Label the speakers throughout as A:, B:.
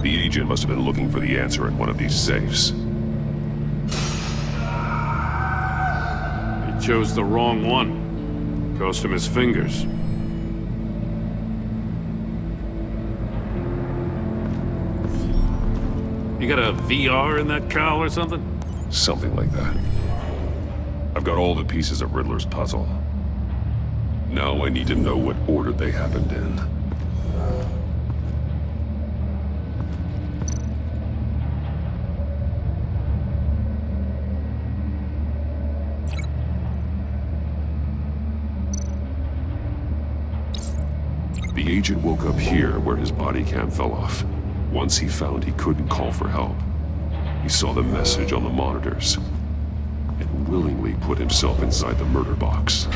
A: The agent must have been looking for the answer in one of these safes.
B: He chose the wrong one. Cost him his fingers. You got a VR in that cowl or something?
A: Something like that. I've got all the pieces of Riddler's puzzle. Now I need to know what order they happened in. The agent woke up here where his body cam fell off. Once he found he couldn't call for help, he saw the message on the monitors and willingly put himself inside the murder box.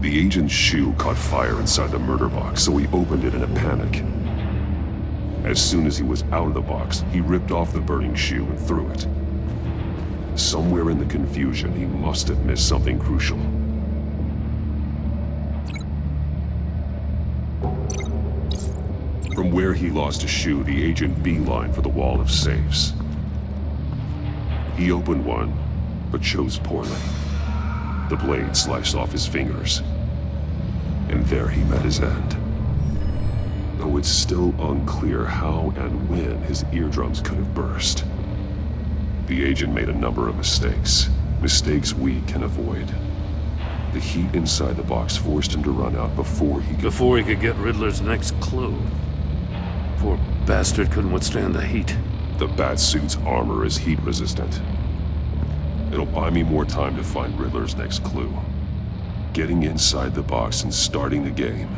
A: The agent's shoe caught fire inside the murder box, so he opened it in a panic. As soon as he was out of the box, he ripped off the burning shoe and threw it. Somewhere in the confusion, he must have missed something crucial. From where he lost a shoe, the agent beelined for the wall of safes. He opened one, but chose poorly. The blade sliced off his fingers. And there he met his end. Though it's still unclear how and when his eardrums could have burst. The agent made a number of mistakes. Mistakes we can avoid. The heat inside the box forced him to run out before he
B: could get Riddler's next clue. Poor bastard couldn't withstand the heat.
A: The Batsuit's armor is heat resistant. It'll buy me more time to find Riddler's next clue. Getting inside the box and starting the game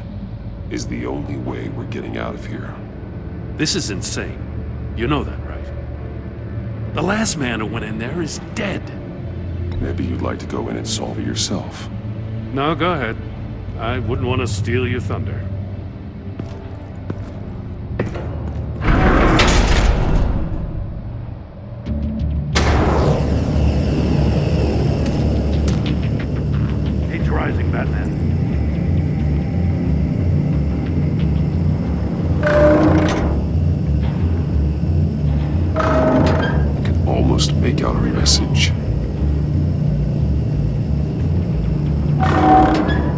A: is the only way we're getting out of here.
B: This is insane. You know that, right? The last man who went in there is dead.
A: Maybe you'd like to go in and solve it yourself.
B: No, go ahead. I wouldn't want to steal your thunder. Heat's rising, Batman.
A: I can almost make out a message.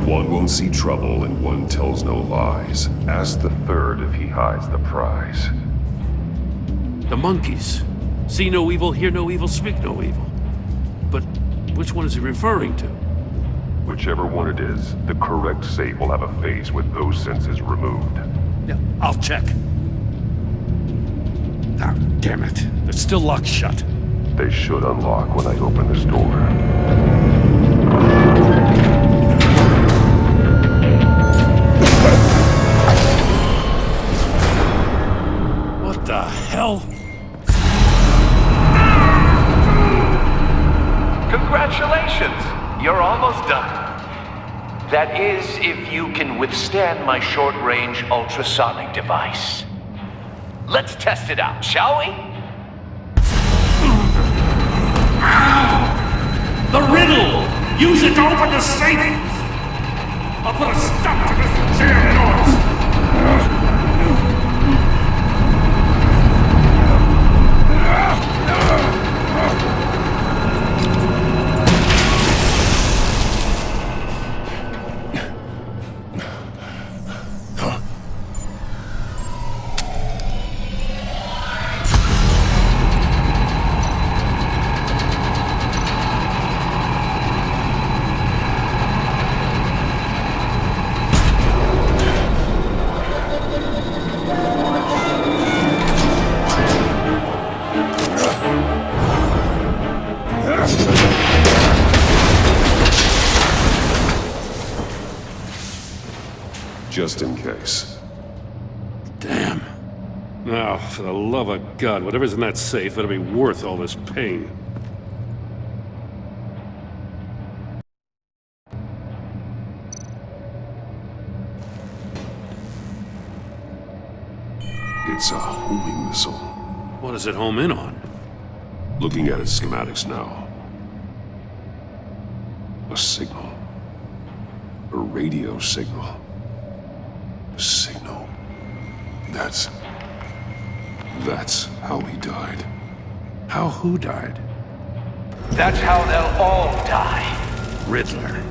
A: One won't see trouble and one tells no lies. Ask the third if he hides the prize.
B: The monkeys. See no evil, hear no evil, speak no evil. But which one is he referring to?
A: Whichever one it is, the correct safe will have a face with those senses removed.
B: Yeah, I'll check. Ah, damn it. They're still locked shut.
A: They should unlock when I open this door.
B: What the hell?
C: Congratulations! You're almost done. That is, if you can withstand my short-range ultrasonic device. Let's test it out, shall we?
B: The riddle! Use it to open the safe! I'll put a stop to this damn noise!
A: Just in case.
B: Damn. Now, for the love of God, whatever's in that safe better be worth all this pain.
A: It's a homing missile.
B: What does it home in on?
A: Looking at its schematics now. A signal. A radio signal. That's how he died.
D: How who died?
C: That's how they'll all die.
D: Riddler.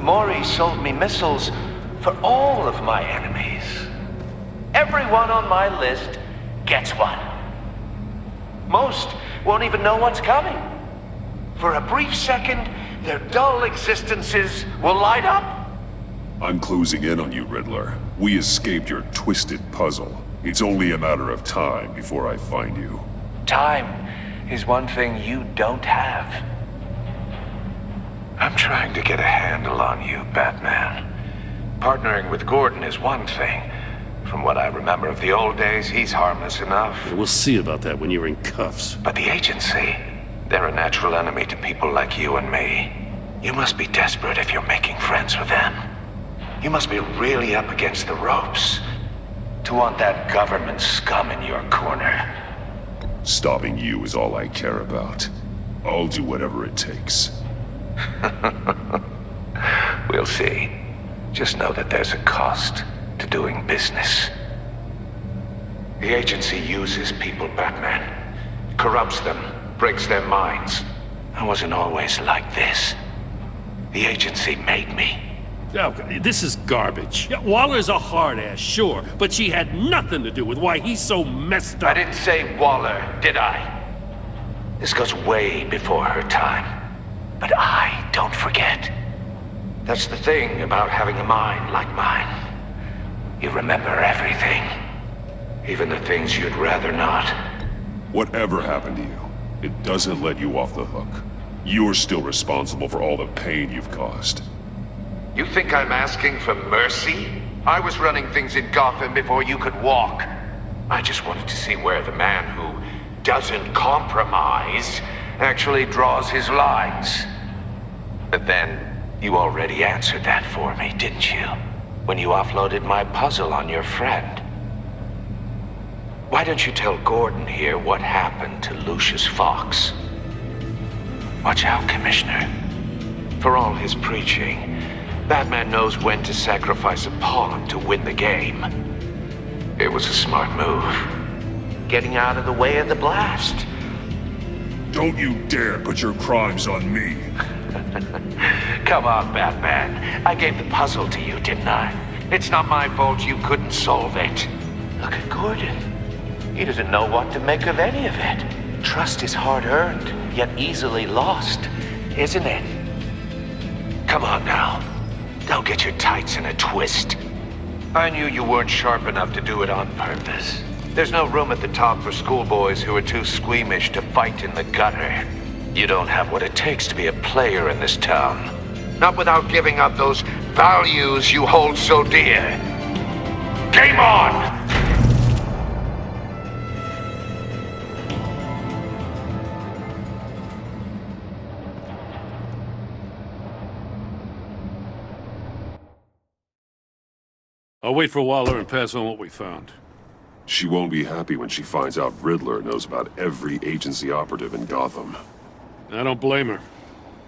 C: Maury sold me missiles for all of my enemies. Everyone on my list gets one. Most won't even know what's coming. For a brief second, their dull existences will light up.
A: I'm closing in on you, Riddler. We escaped your twisted puzzle. It's only a matter of time before I find you.
C: Time is one thing you don't have.
E: I'm trying to get a handle on you, Batman. Partnering with Gordon is one thing. From what I remember of the old days, he's harmless enough.
D: We'll see about that when you're in cuffs.
E: But the agency, they're a natural enemy to people like you and me. You must be desperate if you're making friends with them. You must be really up against the ropes to want that government scum in your corner.
A: Stopping you is all I care about. I'll do whatever it takes.
E: We'll see. Just know that there's a cost to doing business. The agency uses people, Batman. Corrupts them, breaks their minds. I wasn't always like this. The agency made me.
D: Oh, this is garbage. Yeah, Waller's a hard-ass, sure, but she had nothing to do with why he's so messed up.
C: I didn't say Waller, did I?
E: This goes way before her time. But I don't forget. That's the thing about having a mind like mine. You remember everything. Even the things you'd rather not.
A: Whatever happened to you, it doesn't let you off the hook. You're still responsible for all the pain you've caused.
E: You think I'm asking for mercy? I was running things in Gotham before you could walk. I just wanted to see where the man who doesn't compromise actually draws his lines. But then, you already answered that for me, didn't you? When you offloaded my puzzle on your friend. Why don't you tell Gordon here what happened to Lucius Fox? Watch out, Commissioner. For all his preaching, Batman knows when to sacrifice a pawn to win the game. It was a smart move.
C: Getting out of the way of the blast.
A: Don't you dare put your crimes on me.
C: Come on, Batman. I gave the puzzle to you, didn't I? It's not my fault you couldn't solve it. Look at Gordon. He doesn't know what to make of any of it. Trust is hard-earned, yet easily lost, isn't it?
E: Come on now. Don't get your tights in a twist. I knew you weren't sharp enough to do it on purpose. There's no room at the top for schoolboys who are too squeamish to fight in the gutter. You don't have what it takes to be a player in this town. Not without giving up those values you hold so dear. Game on!
D: I'll wait for Waller and pass on what we found.
A: She won't be happy when she finds out Riddler knows about every agency operative in Gotham.
D: I don't blame her.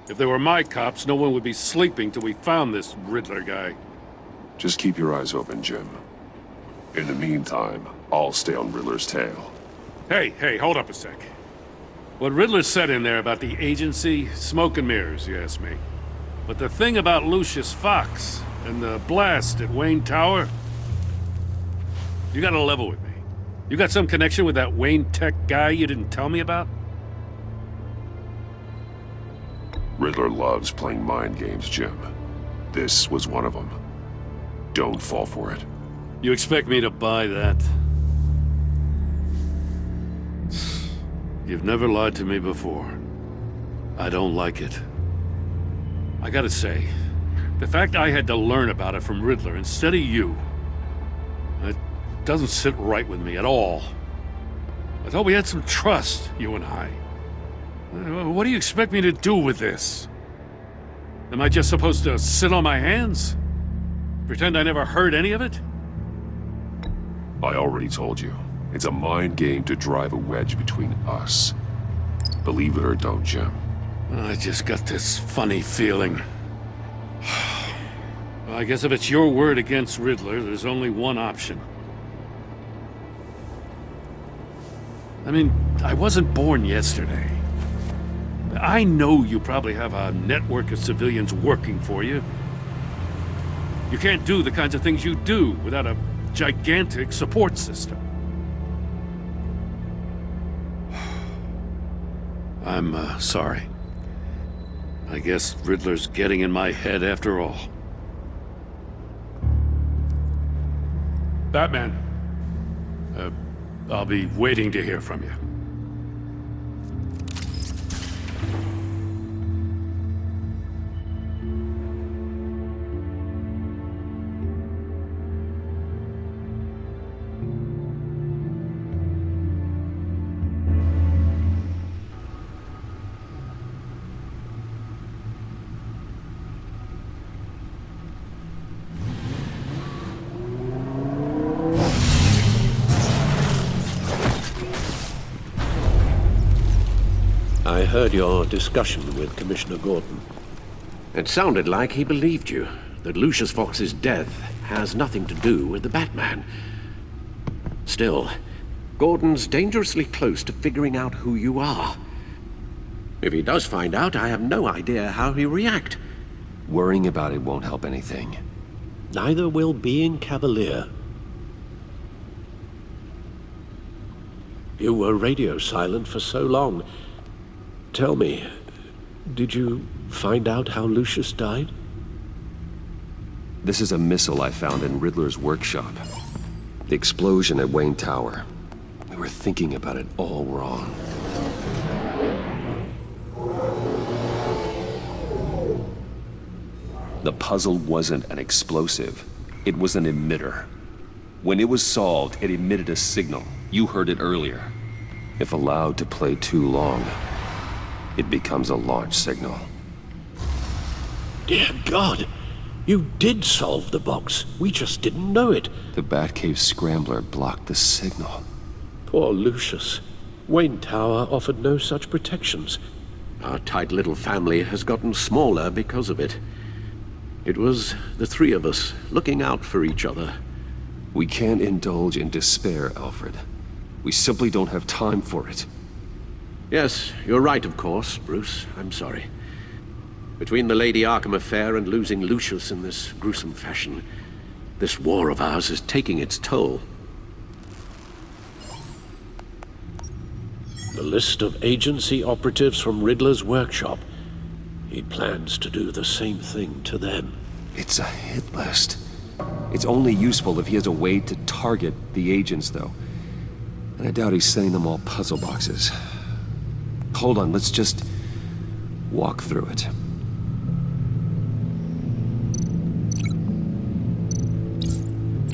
D: If they were my cops, no one would be sleeping till we found this Riddler guy.
A: Just keep your eyes open, Jim. In the meantime, I'll stay on Riddler's tail.
D: Hey, hold up a sec. What Riddler said in there about the agency, smoke and mirrors, you ask me. But the thing about Lucius Fox and the blast at Wayne Tower, you gotta level with me. You got some connection with that Wayne Tech guy you didn't tell me about?
A: Riddler loves playing mind games, Jim. This was one of them. Don't fall for it.
D: You expect me to buy that? You've never lied to me before. I don't like it. I gotta say, the fact I had to learn about it from Riddler instead of you, it doesn't sit right with me at all. I thought we had some trust, you and I. What do you expect me to do with this? Am I just supposed to sit on my hands? Pretend I never heard any of it?
A: I already told you. It's a mind game to drive a wedge between us. Believe it or don't, Jim.
D: I just got this funny feeling. Well, I guess if it's your word against Riddler, there's only one option. I mean, I wasn't born yesterday. I know you probably have a network of civilians working for you. You can't do the kinds of things you do without a gigantic support system. I'm sorry. I guess Riddler's getting in my head after all. Batman. I'll be waiting to hear from you.
F: I heard your discussion with Commissioner Gordon. It sounded like he believed you, that Lucius Fox's death has nothing to do with the Batman. Still, Gordon's dangerously close to figuring out who you are. If he does find out, I have no idea how he'll react.
G: Worrying about it won't help anything.
F: Neither will being cavalier. You were radio silent for so long. Tell me, did you find out how Lucius died?
G: This is a missile I found in Riddler's workshop. The explosion at Wayne Tower. We were thinking about it all wrong. The puzzle wasn't an explosive. It was an emitter. When it was solved, it emitted a signal. You heard it earlier. If allowed to play too long, it becomes a launch signal.
F: Dear God, you did solve the box. We just didn't know it.
G: The Batcave scrambler blocked the signal.
F: Poor Lucius. Wayne Tower offered no such protections. Our tight little family has gotten smaller because of it. It was the three of us looking out for each other.
G: We can't indulge in despair, Alfred. We simply don't have time for it.
F: Yes, you're right, of course, Bruce. I'm sorry. Between the Lady Arkham affair and losing Lucius in this gruesome fashion, this war of ours is taking its toll. The list of agency operatives from Riddler's workshop. He plans to do the same thing to them.
G: It's a hit list. It's only useful if he has a way to target the agents, though. And I doubt he's sending them all puzzle boxes. Hold on, let's just walk through it.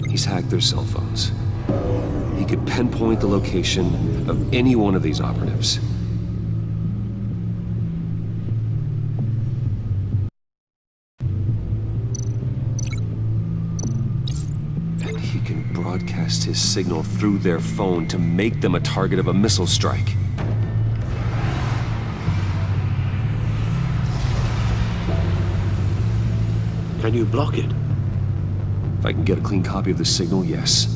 G: He's hacked their cell phones. He could pinpoint the location of any one of these operatives. And he can broadcast his signal through their phone to make them a target of a missile strike.
F: Can you block it?
G: If I can get a clean copy of the signal, yes.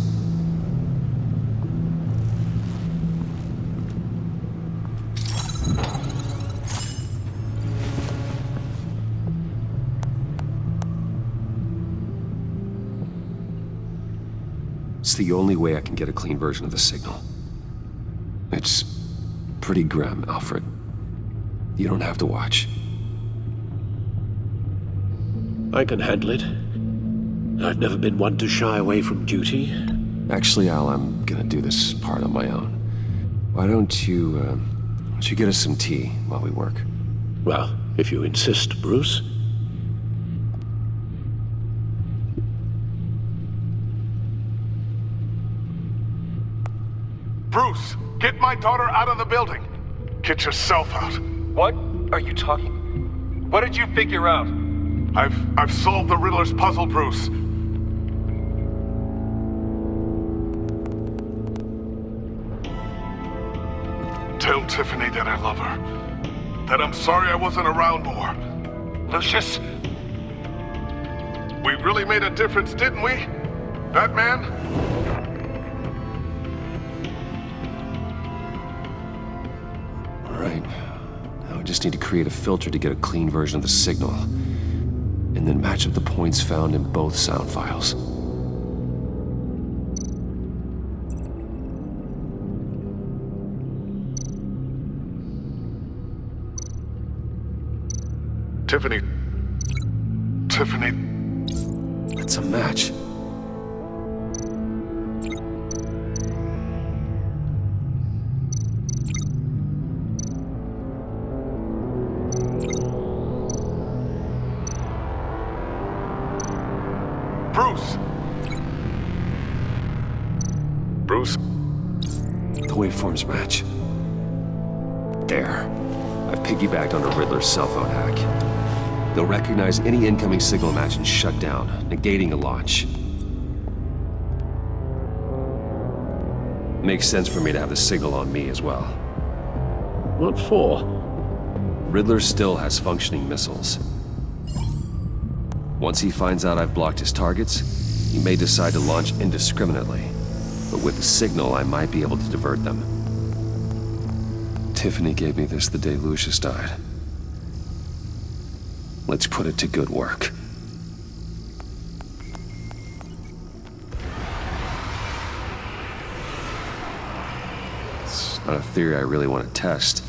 G: It's the only way I can get a clean version of the signal. It's pretty grim, Alfred. You don't have to watch.
F: I can handle it. I've never been one to shy away from duty.
G: Actually, Al, I'm gonna do this part on my own. Why don't you get us some tea while we work?
F: Well, if you insist, Bruce.
H: Bruce, get my daughter out of the building. Get yourself out.
I: What are you talking? What did you figure out?
H: I've solved the Riddler's puzzle, Bruce. Tell Tiffany that I love her. That I'm sorry I wasn't around more.
I: Lucius?
H: We really made a difference, didn't we? Batman?
G: right. Now I just need to create a filter to get a clean version of the signal. And then match up the points found in both sound files.
H: Tiffany.
G: That's a match.
H: Bruce?
G: The waveforms match. There. I've piggybacked onto Riddler's cell phone hack. They'll recognize any incoming signal match and shut down, negating a launch. Makes sense for me to have the signal on me as well.
F: What for?
G: Riddler still has functioning missiles. Once he finds out I've blocked his targets, he may decide to launch indiscriminately. But with the signal, I might be able to divert them. Tiffany gave me this the day Lucius died. Let's put it to good work. It's not a theory I really want to test.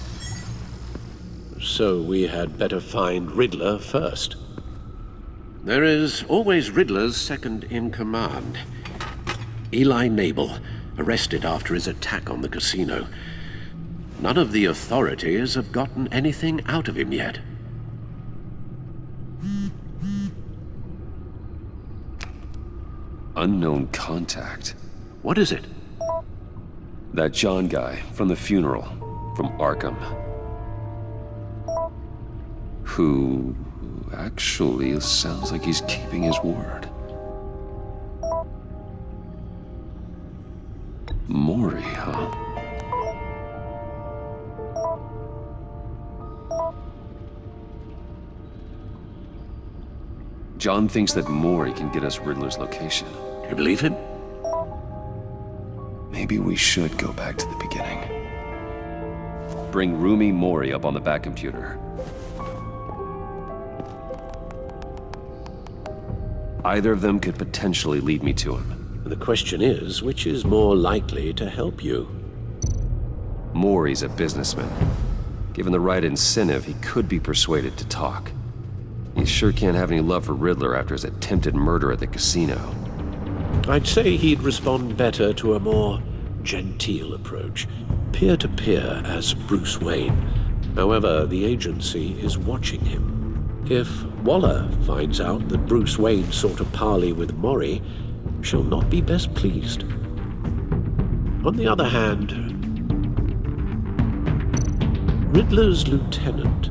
F: So we had better find Riddler first. There is always Riddler's second in command. Eli Nabel, arrested after his attack on the casino. None of the authorities have gotten anything out of him yet.
G: Unknown contact.
F: What is it?
G: That John guy from the funeral, from Arkham. Who actually sounds like he's keeping his word. Maury, huh? John thinks that Maury can get us Riddler's location.
F: You believe him?
G: Maybe we should go back to the beginning. Bring Roomy Maury up on the back computer. Either of them could potentially lead me to him.
F: The question is, which is more likely to help you?
G: Maury's a businessman. Given the right incentive, he could be persuaded to talk. He sure can't have any love for Riddler after his attempted murder at the casino.
F: I'd say he'd respond better to a more genteel approach, peer-to-peer as Bruce Wayne. However, the agency is watching him. If Waller finds out that Bruce Wayne sought a parley with Maury, she'll not be best pleased. On the other hand, Riddler's lieutenant,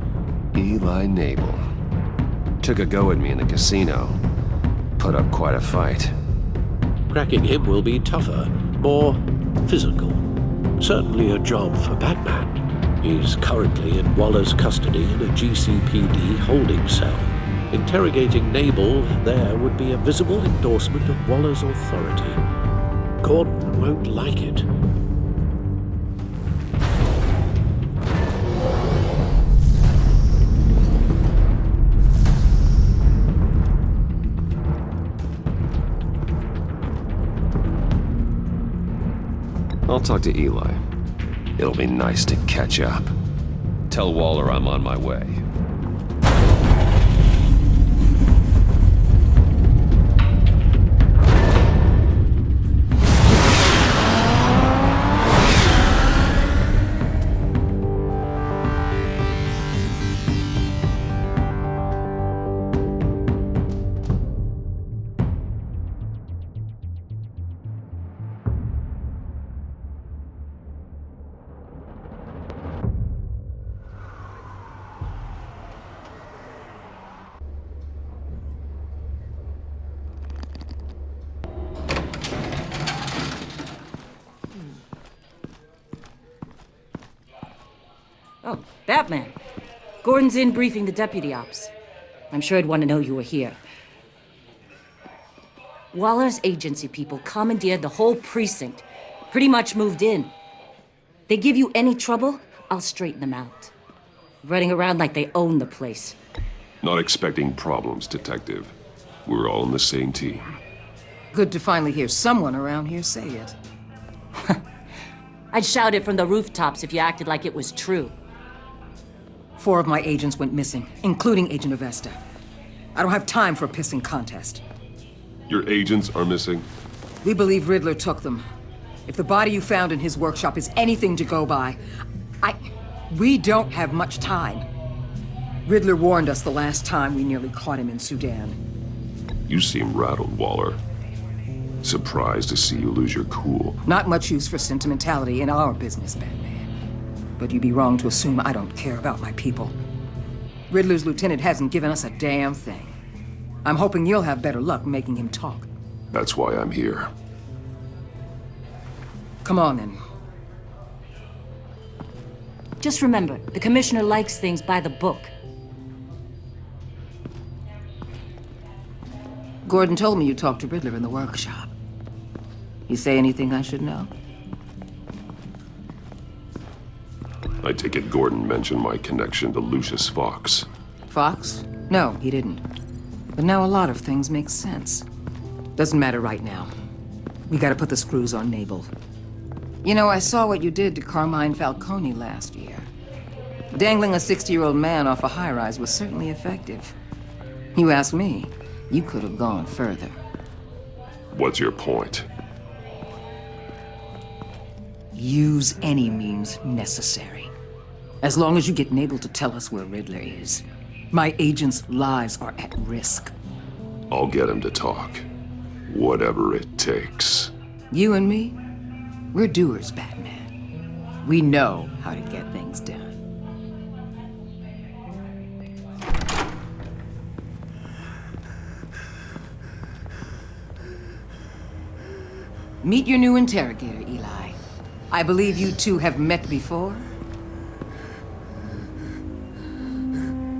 G: Eli Nabel, took a go at me in the casino. Put up quite a fight.
F: cracking him will be tougher, more physical. Certainly a job for Batman. He's currently in Waller's custody in a GCPD holding cell. Interrogating Nabel there would be a visible endorsement of Waller's authority. Gordon won't like it.
G: I'll talk to Eli. It'll be nice to catch up. Tell Waller I'm on my way.
J: Oh, Batman. Gordon's in briefing the deputy ops. I'm sure I'd want to know you were here. Waller's agency people commandeered the whole precinct. Pretty much moved in. They give you any trouble, I'll straighten them out. Running around like they own the place.
A: Not expecting problems, Detective. We're all on the same team.
K: Good to finally hear someone around here say it.
J: I'd shout it from the rooftops if you acted like it was true.
K: 4 of my agents went missing, including Agent Avesta. I don't have time for a pissing contest.
A: Your agents are missing?
K: We believe Riddler took them. If the body you found in his workshop is anything to go by, we don't have much time. Riddler warned us the last time we nearly caught him in Sudan.
A: You seem rattled, Waller. Surprised to see you lose your cool.
K: Not much use for sentimentality in our business, Batman. But you'd be wrong to assume I don't care about my people. Riddler's lieutenant hasn't given us a damn thing. I'm hoping you'll have better luck making him talk.
A: That's why I'm here.
K: Come on, then.
J: Just remember, the Commissioner likes things by the book.
K: Gordon told me you talked to Riddler in the workshop. You say anything I should know?
A: I take it Gordon mentioned my connection to Lucius Fox.
K: Fox? No, he didn't. But now a lot of things make sense. Doesn't matter right now. We gotta put the screws on Nabel. You know, I saw what you did to Carmine Falcone last year. Dangling a 60-year-old man off a high-rise was certainly effective. You ask me, you could have gone further.
A: What's your point?
K: Use any means necessary. As long as you get Nabel to tell us where Riddler is. My agents' lives are at risk.
A: I'll get him to talk. Whatever it takes.
K: You and me, we're doers, Batman. We know how to get things done. Meet your new interrogator, Eli. I believe you two have met before.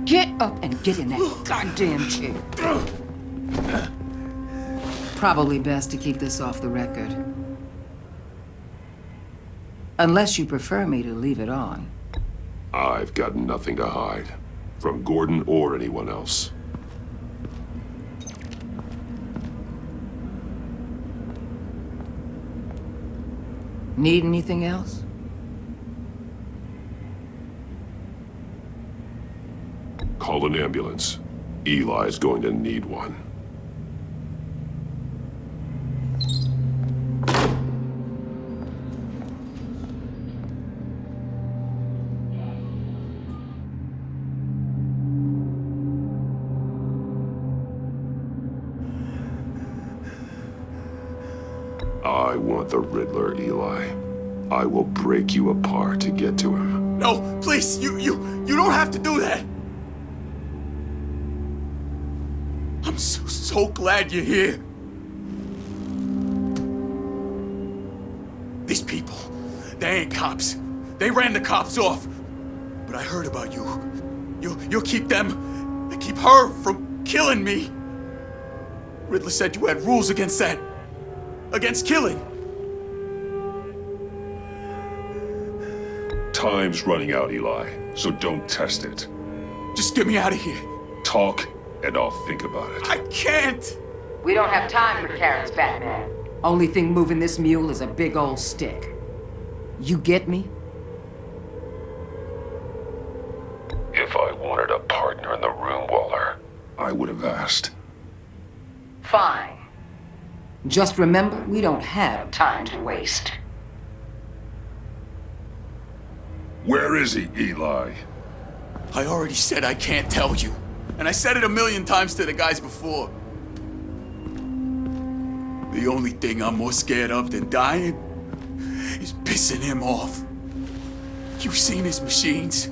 K: Get up and get in that goddamn chair. Probably best to keep this off the record. Unless you prefer me to leave it on.
A: I've got nothing to hide. From Gordon or anyone else.
K: Need anything else?
A: Call an ambulance. Eli's going to need one. I want the Riddler, Eli. I will break you apart to get to him.
B: No, please, you don't have to do that. I'm so glad you're here. These people, they ain't cops. They ran the cops off. But I heard about you. You'll keep them, and keep her from killing me. Riddler said you had rules against that. Against killing.
A: Time's running out, Eli, so don't test it.
B: Just get me out of here.
A: Talk, and I'll think about it.
B: I can't!
K: We don't have time for carrots, Batman. Only thing moving this mule is a big old stick. You get me?
A: If I wanted a partner in the room, Waller, I would have asked.
K: Fine. Just remember, we don't have time to waste.
A: Where is he, Eli?
B: I already said I can't tell you. And I said it 1,000,000 times to the guys before. The only thing I'm more scared of than dying is pissing him off. You've seen his machines.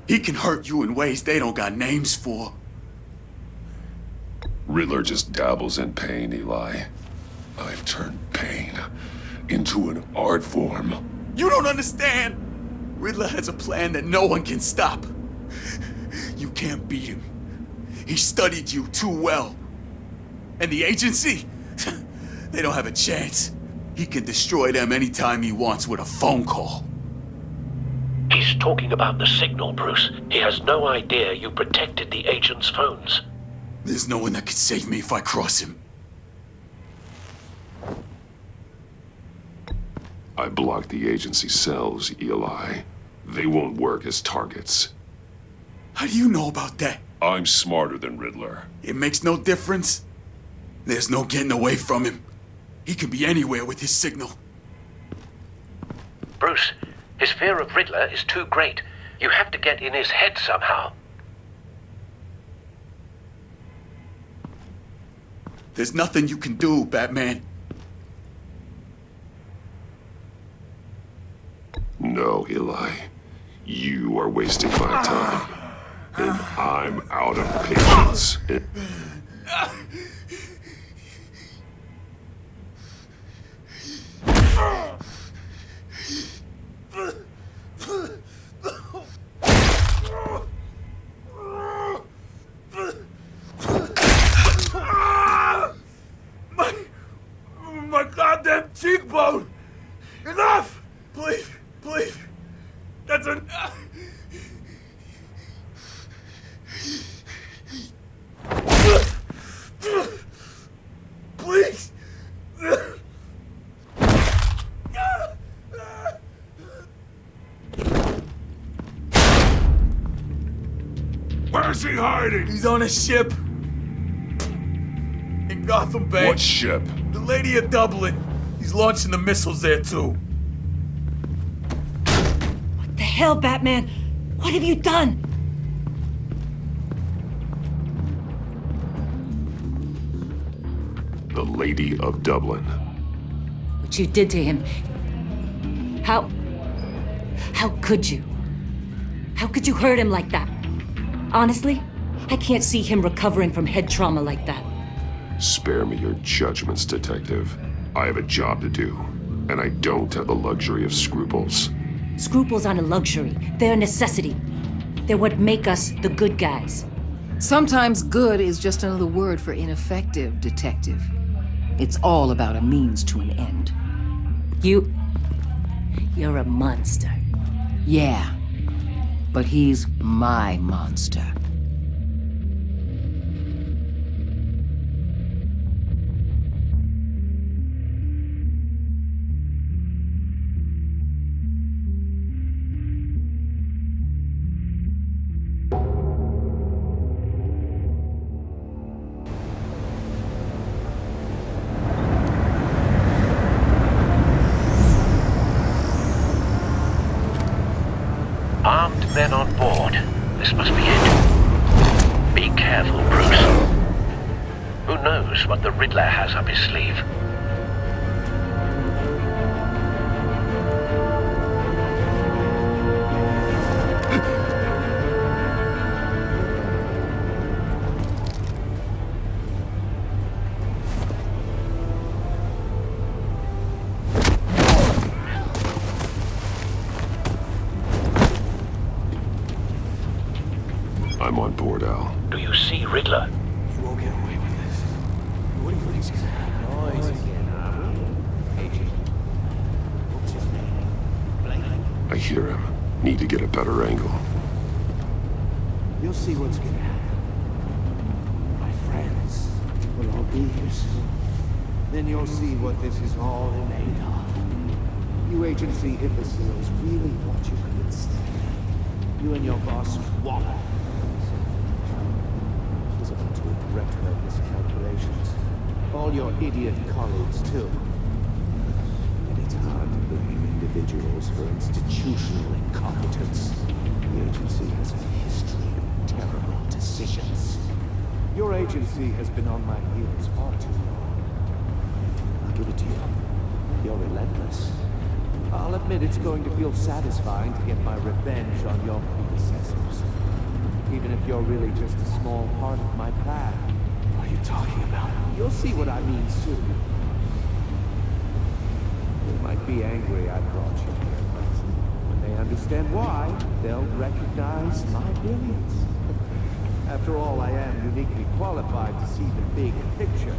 B: He can hurt you in ways they don't got names for.
A: Riddler just dabbles in pain, Eli. I've turned pain into an art form.
B: You don't understand! Riddler has a plan that no one can stop. You can't beat him. He studied you too well. And the agency? They don't have a chance. He can destroy them anytime he wants with a phone call.
C: He's
F: talking about the signal, Bruce. He has no idea you protected the agent's phones.
B: There's no one that could save me if I cross him.
A: I blocked the agency cells, Eli. They won't work as targets.
B: How do you know about that?
A: I'm smarter than Riddler.
B: It makes no difference. There's no getting away from him. He could be anywhere with his signal.
F: Bruce, his fear of Riddler is too great. You have to get in his head somehow.
B: There's nothing you can do, Batman.
A: No, Eli. You are wasting my time. And I'm out of patience.
B: My goddamn cheekbone! Enough! Please, please. That's enough. Please.
A: Where's he hiding?
B: He's on a ship. In Gotham Bay.
A: What ship?
B: The Lady of Dublin. He's launching the missiles there, too.
J: What the hell, Batman? What have you done?
A: The Lady of Dublin.
J: What you did to him. How could you? How could you hurt him like that? Honestly, I can't see him recovering from head trauma like that.
A: Spare me your judgments, Detective. I have a job to do, and I don't have the luxury of scruples.
J: Scruples aren't a luxury. They're a necessity. They're what make us the good guys.
K: Sometimes good is just another word for ineffective, Detective. It's all about a means to an end.
J: You're a monster.
K: Yeah, but he's my monster.
F: Armed men on board. This must be it. Be careful, Bruce. Who knows what the Riddler has up his sleeve?
A: I'm on board, Al.
F: Do you see Riddler?
B: You won't get away with this. What do you think's gonna happen? Noise again, are we? Agent. What's his name?
A: I hear him. Need to get a better angle.
L: You'll see what's gonna happen. My friends will all be here soon. Then you'll see what this is all made of. You agency imbeciles really want you could stand. You and your boss Waller. She's up to a director of miscalculations. All your idiot colleagues, too. And it's hard to blame individuals for institutional incompetence. The agency has a history of terrible decisions. Your agency has been on my heels far too long. I'll give it to you. You're relentless. I'll admit it's going to feel satisfying to get my revenge on your predecessors. Even if you're really just a small part of my plan. What are you talking about? You'll see what I mean soon. They might be angry I brought you here, but when they understand why, they'll recognize my brilliance. After all, I am uniquely qualified to see the big picture.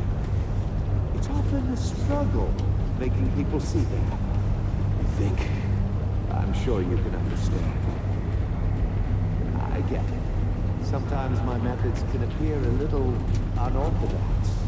L: It's often a struggle making people see that. I think I'm sure you can understand. I get it. Sometimes my methods can appear a little unorthodox.